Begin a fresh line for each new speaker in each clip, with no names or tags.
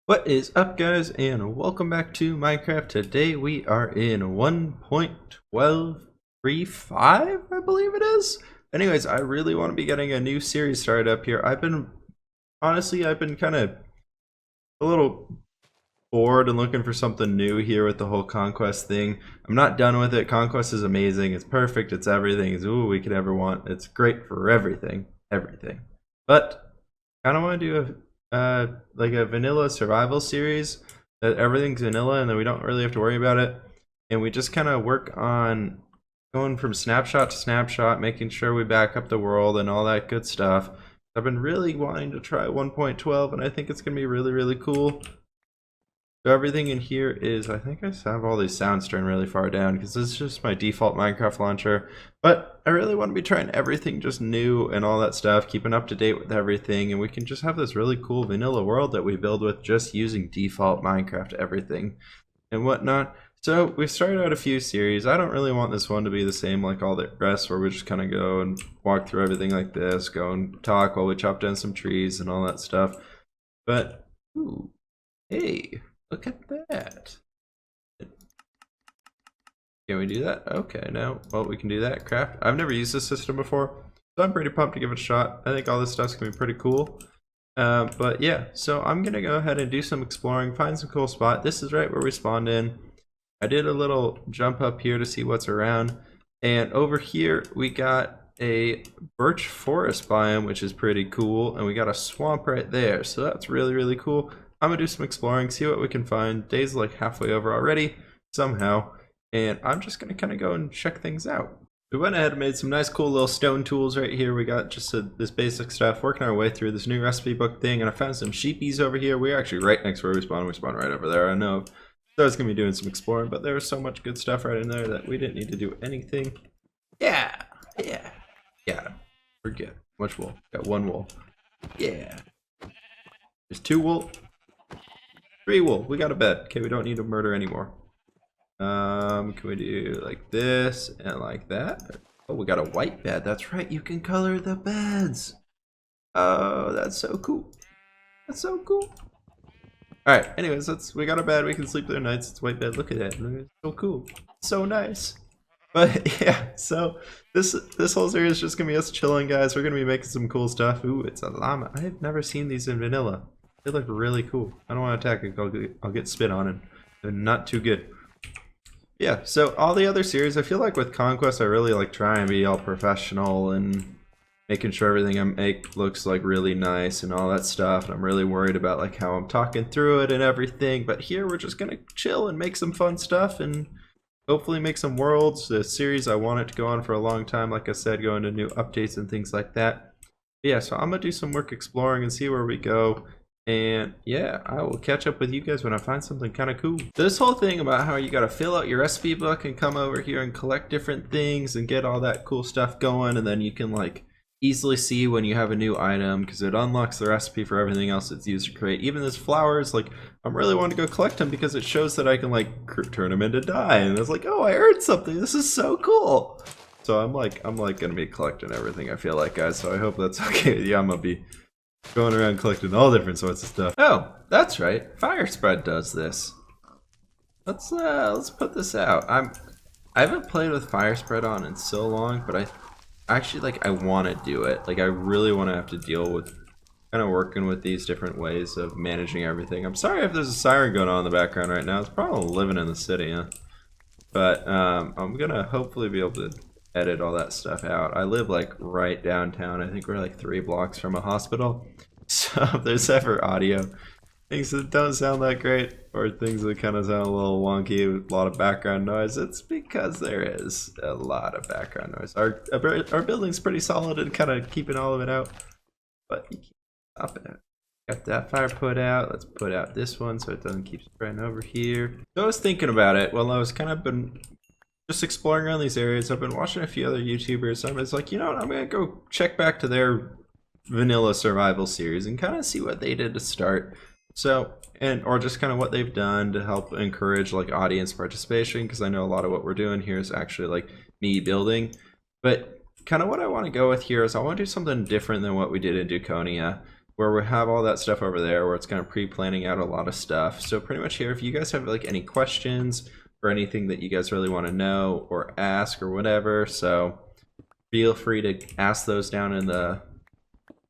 What is up, guys, and welcome back to Minecraft. Today we are in 1.1235, I believe it is. Anyways, I really want to be getting a new series started up here. I've been kind of a little bored and looking for something new here with the whole conquest thing. I'm not done with it. Conquest is amazing. It's perfect. It's everything. It's all we could ever want. It's great for everything. But I kind of want to do like a vanilla survival series that everything's vanilla and then we don't really have to worry about it, and we just kind of work on going from snapshot to snapshot, making sure we back up the world and all that good stuff. I've been really wanting to try 1.12 and I think it's gonna be really cool. So everything in here is, I think I have all these sounds turned really far down because this is just my default Minecraft launcher. But I really want to be trying everything just new and all that stuff, keeping up to date with everything, and we can just have this really cool vanilla world that we build with just using default Minecraft everything and whatnot. So we've started out a few series. I don't really want this one to be the same like all the rest, where we just kind of go and walk through everything like this, go and talk while we chop down some trees and all that stuff. But, ooh, hey. Look at that. Can we do that? Okay, now, well, we can do that. Craft. I've never used this system before, so I'm pretty pumped to give it a shot. I think all this stuff's gonna be pretty cool. But yeah, so I'm gonna go ahead and do some exploring, find some cool spot. This is right where we spawned in. I did a little jump up here to see what's around, and over here we got a birch forest biome, which is pretty cool, and we got a swamp right there, so that's really cool. I'm gonna do some exploring, see what we can find. Day's like halfway over already, somehow, and I'm just gonna kind of go and check things out. We went ahead and made some nice cool little stone tools right here. We got just this basic stuff, working our way through this new recipe book thing, and I found some sheepies over here. We're actually right next where we spawned right over there. I know I was gonna be doing some exploring, but there was so much good stuff right in there that we didn't need to do anything. Yeah, we're good. How much wool? Got one wool. Yeah, there's 2 wool. 3 wool. We got a bed. Okay, we don't need to murder anymore. Can we do like this and like that? Oh, we got a white bed. That's right. You can color the beds. Oh, that's so cool. That's so cool. All right. Anyways, we got a bed. We can sleep there nights. It's white bed. Look at that. It's so cool. So nice. But yeah, so this whole series is just gonna be us chilling, guys. We're gonna be making some cool stuff. Ooh, it's a llama. I have never seen these in vanilla. They look really cool. I don't want to attack it. I'll get spit on, and they're not too good. Yeah, so all the other series, I feel like with Conquest, I really like try and be all professional and making sure everything I make looks like really nice and all that stuff. And I'm really worried about like how I'm talking through it and everything. But here we're just gonna chill and make some fun stuff and hopefully make some worlds. The series, I want it to go on for a long time. Like I said, go into new updates and things like that. But yeah, so I'm gonna do some work exploring and see where we go. And yeah, I will catch up with you guys when I find something kind of cool. This whole thing about how you got to fill out your recipe book and come over here and collect different things and get all that cool stuff going, and then you can like easily see when you have a new item because it unlocks the recipe for everything else it's used to create. Even this flowers, like I'm really wanting to go collect them because it shows that I can like turn them into dye, and it's like, oh, I earned something. This is so cool. So I'm like gonna be collecting everything, I feel like, guys. So I hope that's okay with you. I'm gonna be going around collecting all different sorts of stuff. Oh, that's right. Fire spread does this. Let's put this out. I haven't played with fire spread on in so long, but I actually like I want to do it. Like I really want to have to deal with kind of working with these different ways of managing everything. I'm sorry if there's a siren going on in the background right now. It's probably living in the city, huh? But I'm gonna hopefully be able to edit all that stuff out. I live like right downtown. I think we're like 3 blocks from a hospital. So if there's ever audio things that don't sound that great or things that kind of sound a little wonky with a lot of background noise, it's because there is a lot of background noise. Our building's pretty solid and kind of keeping all of it out, but you can't stop it. Got that fire put out. Let's put out this one so it doesn't keep spreading over here. So I was thinking about it while I was kind of been just exploring around these areas. I've been watching a few other YouTubers, so I was like, you know what, I'm gonna go check back to their vanilla survival series and kind of see what they did to start. So, or just kind of what they've done to help encourage like audience participation, because I know a lot of what we're doing here is actually like me building. But kind of what I want to go with here is I want to do something different than what we did in Duconia. where we have all that stuff over there where it's kind of pre-planning out a lot of stuff. So pretty much here, if you guys have like any questions or anything that you guys really want to know or ask or whatever, so feel free to ask those down in the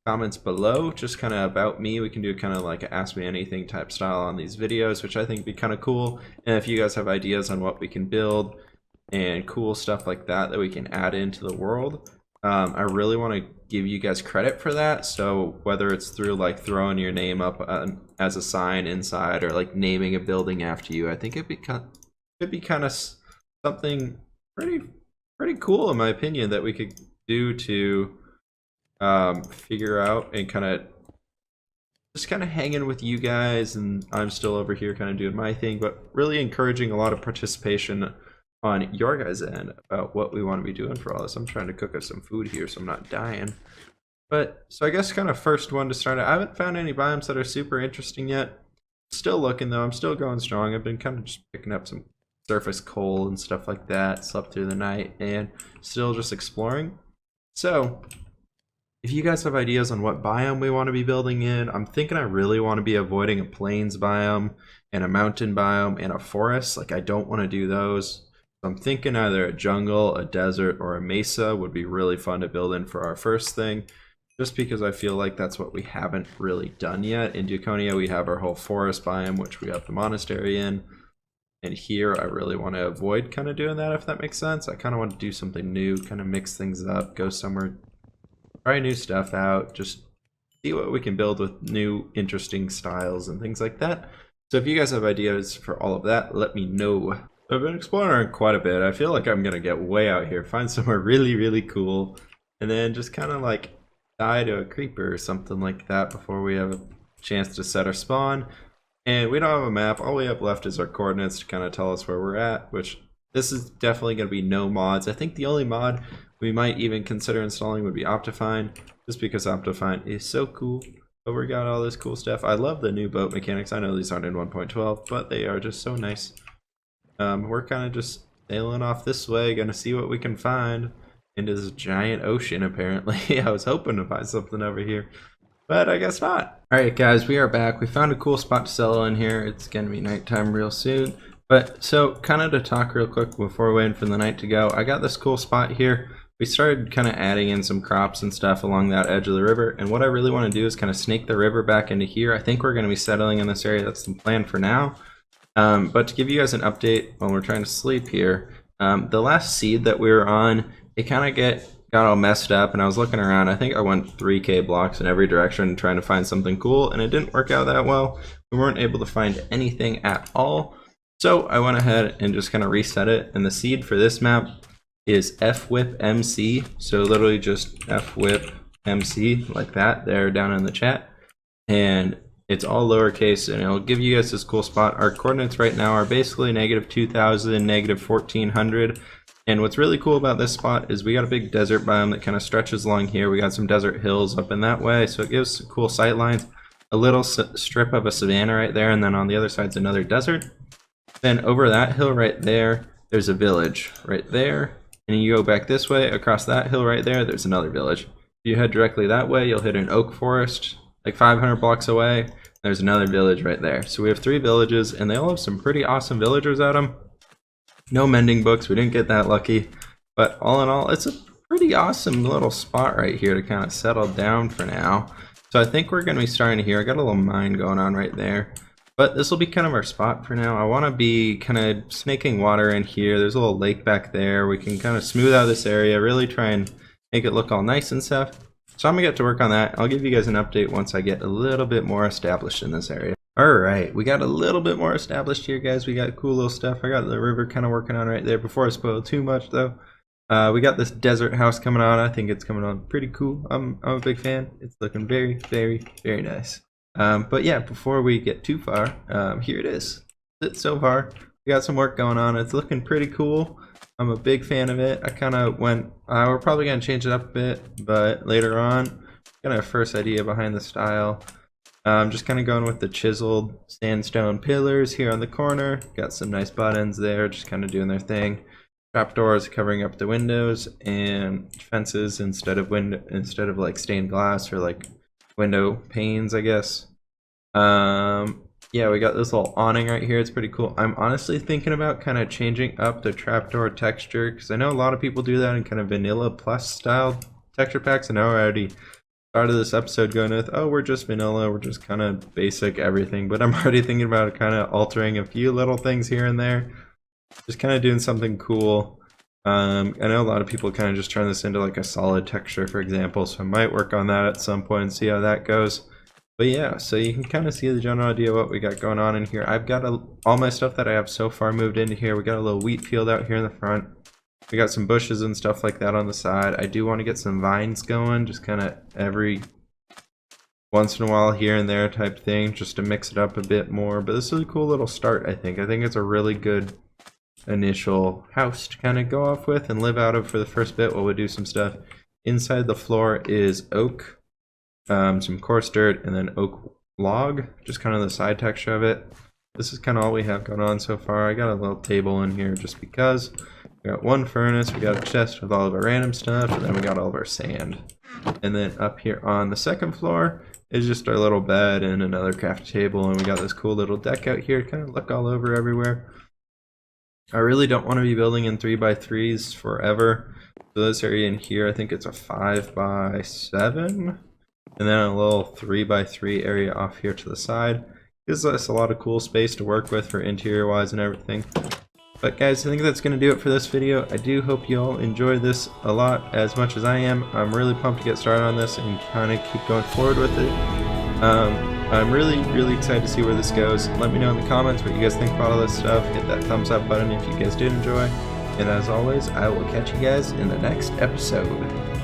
comments below. Just kind of about me, we can do kind of like a ask me anything type style on these videos, which I think would be kind of cool. And if you guys have ideas on what we can build and cool stuff like that that we can add into the world, I really want to give you guys credit for that. So whether it's through like throwing your name up as a sign inside, or like naming a building after you, I think it'd be kind of something pretty cool in my opinion that we could do to figure out and kind of hanging with you guys. And I'm still over here kind of doing my thing, but really encouraging a lot of participation on your guys' end about what we want to be doing for all this. I'm trying to cook us some food here so I'm not dying. But so I guess kind of first one to start, I haven't found any biomes that are super interesting yet. Still looking though, I'm still going strong. I've been kind of just picking up some surface coal and stuff like that, slept through the night, and still just exploring. So if you guys have ideas on what biome we want to be building in, I'm thinking I really want to be avoiding a plains biome and a mountain biome and a forest. Like I don't want to do those. So I'm thinking either a jungle, a desert, or a mesa would be really fun to build in for our first thing, just because I feel like that's what we haven't really done yet. In Duconia we have our whole forest biome, which we have the monastery in. And here I really want to avoid kind of doing that, if that makes sense. I kind of want to do something new, kind of mix things up, go somewhere, try new stuff out, just see what we can build with new interesting styles and things like that. So if you guys have ideas for all of that, let me know. I've been exploring quite a bit. I feel like I'm gonna get way out here, find somewhere really cool, and then just kind of like die to a creeper or something like that before we have a chance to set our spawn. And we don't have a map. All we have left is our coordinates to kind of tell us where we're at, which this is definitely going to be no mods. I think the only mod we might even consider installing would be Optifine, just because Optifine is so cool. But we got all this cool stuff. I love the new boat mechanics. I know these aren't in 1.12, but they are just so nice. We're kind of just sailing off this way, gonna see what we can find into this giant ocean, apparently. I was hoping to find something over here, but I guess not. Alright guys, we are back. We found a cool spot to settle in here. It's gonna be nighttime real soon. But so kind of to talk real quick before we wait for the night to go, I got this cool spot here. We started kind of adding in some crops and stuff along that edge of the river, and what I really want to do is kind of snake the river back into here. I think we're going to be settling in this area. That's the plan for now. But to give you guys an update while we're trying to sleep here, the last seed that we were on, it kind of got all messed up, and I was looking around. I think I went 3k blocks in every direction trying to find something cool, and it didn't work out that well. We weren't able to find anything at all. So I went ahead and just kind of reset it, and the seed for this map is fWhipmc, so literally just fWhipmc, like that, there down in the chat. And it's all lowercase, and it'll give you guys this cool spot. Our coordinates right now are basically -2000, -1400. And what's really cool about this spot is we got a big desert biome that kind of stretches along here. We got some desert hills up in that way, so it gives some cool sight lines. A little strip of a savanna right there, and then on the other side's another desert. Then over that hill right there, there's a village right there. And you go back this way, across that hill right there, there's another village. If you head directly that way, you'll hit an oak forest, like 500 blocks away. There's another village right there. So we have 3 villages, and they all have some pretty awesome villagers at them. No mending books, we didn't get that lucky. But all in all, it's a pretty awesome little spot right here to kind of settle down for now. So I think we're going to be starting here. I got a little mine going on right there. But this will be kind of our spot for now. I want to be kind of snaking water in here. There's a little lake back there. We can kind of smooth out this area, really try and make it look all nice and stuff. So I'm going to get to work on that. I'll give you guys an update once I get a little bit more established in this area. Alright, we got a little bit more established here, guys. We got cool little stuff. I got the river kind of working on right there. Before I spoil too much, though, we got this desert house coming on. I think it's coming on pretty cool. I'm a big fan. It's looking very nice. But yeah, before we get too far, here it is. So far, we got some work going on. It's looking pretty cool. I'm a big fan of it. I kind of went, we're probably going to change it up a bit, but later on, got a first idea behind the style. Just kind of going with the chiseled sandstone pillars here on the corner. Got some nice buttons there, just kind of doing their thing. Trapdoors covering up the windows, and fences instead of like stained glass or like window panes, I guess. Yeah, we got this little awning right here. It's pretty cool. I'm honestly thinking about kind of changing up the trapdoor texture, because I know a lot of people do that in kind of vanilla plus style texture packs. I know I already started this episode going with, oh, we're just vanilla, we're just kind of basic everything, but I'm already thinking about kind of altering a few little things here and there, just kind of doing something cool. I know a lot of people kind of just turn this into like a solid texture, for example, so I might work on that at some point and see how that goes. But yeah, so you can kind of see the general idea of what we got going on in here. I've got all my stuff that I have so far moved into here. We got a little wheat field out here in the front. We got some bushes and stuff like that on the side. I do want to get some vines going, just kind of every once in a while here and there type thing, just to mix it up a bit more. But this is a cool little start, I think. I think it's a really good initial house to kind of go off with and live out of for the first bit while we do some stuff. Inside the floor is oak. Some coarse dirt, and then oak log, just kind of the side texture of it. This is kind of all we have going on so far. I got a little table in here just because. We got one furnace, we got a chest with all of our random stuff, and then we got all of our sand. And then up here on the second floor is just our little bed and another craft table, and we got this cool little deck out here to kind of look all over everywhere. I really don't want to be building in 3x3s forever. So this area in here, I think it's a 5x7. And then a little 3x3 area off here to the side. Gives us a lot of cool space to work with for interior wise and everything. But guys, I think that's going to do it for this video. I do hope you all enjoy this a lot as much as I am. I'm really pumped to get started on this and kind of keep going forward with it. I'm really excited to see where this goes. Let me know in the comments what you guys think about all this stuff. Hit that thumbs up button if you guys did enjoy. And as always, I will catch you guys in the next episode.